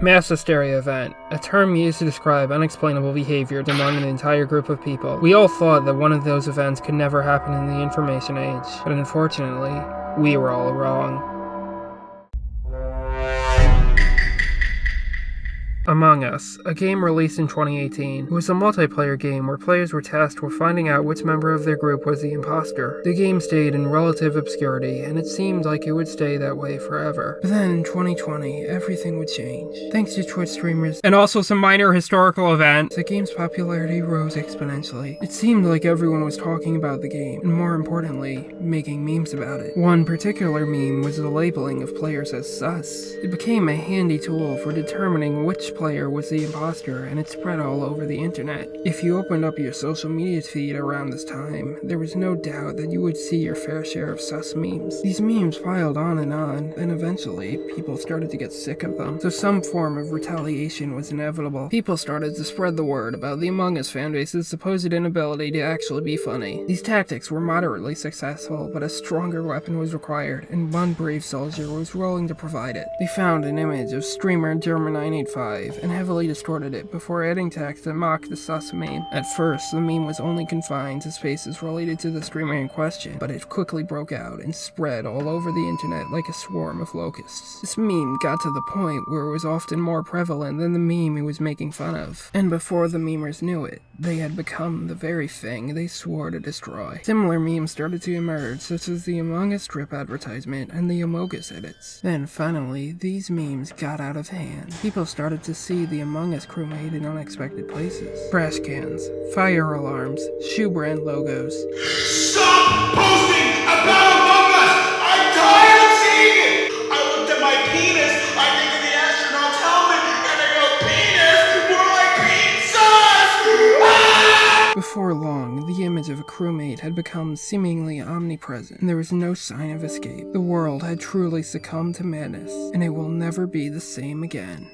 Mass hysteria event, a term used to describe unexplainable behavior among an entire group of people. We all thought that one of those events could never happen in the information age, but unfortunately, we were all wrong. Among Us, a game released in 2018. It was a multiplayer game where players were tasked with finding out which member of their group was the imposter. The game stayed in relative obscurity, and it seemed like it would stay that way forever. But then in 2020, everything would change. Thanks to Twitch streamers, and also some minor historical events, the game's popularity rose exponentially. It seemed like everyone was talking about the game, and more importantly, making memes about it. One particular meme was the labeling of players as sus. It became a handy tool for determining which player was the imposter, and it spread all over the internet. If you opened up your social media feed around this time, there was no doubt that you would see your fair share of sus memes. These memes piled on, and eventually, people started to get sick of them, so some form of retaliation was inevitable. People started to spread the word about the Among Us fanbase's supposed inability to actually be funny. These tactics were moderately successful, but a stronger weapon was required, and one brave soldier was willing to provide it. They found an image of streamer German985 and heavily distorted it before adding text that mocked the sus meme. At first, the meme was only confined to spaces related to the streamer in question, but it quickly broke out and spread all over the internet like a swarm of locusts. This meme got to the point where it was often more prevalent than the meme it was making fun of. And before the memers knew it, they had become the very thing they swore to destroy. Similar memes started to emerge, such as the Among Us strip advertisement and the Amogus edits. Then finally, these memes got out of hand. People started to see the Among Us crewmate in unexpected places. Trash cans, fire alarms, shoe brand logos. Stop posting about Among Us! I'm tired of seeing it! I looked at my penis, I think of the astronaut's helmet, and I go, penis! More like peen sauce! Ah! Before long, the image of a crewmate had become seemingly omnipresent, and there was no sign of escape. The world had truly succumbed to madness, and it will never be the same again.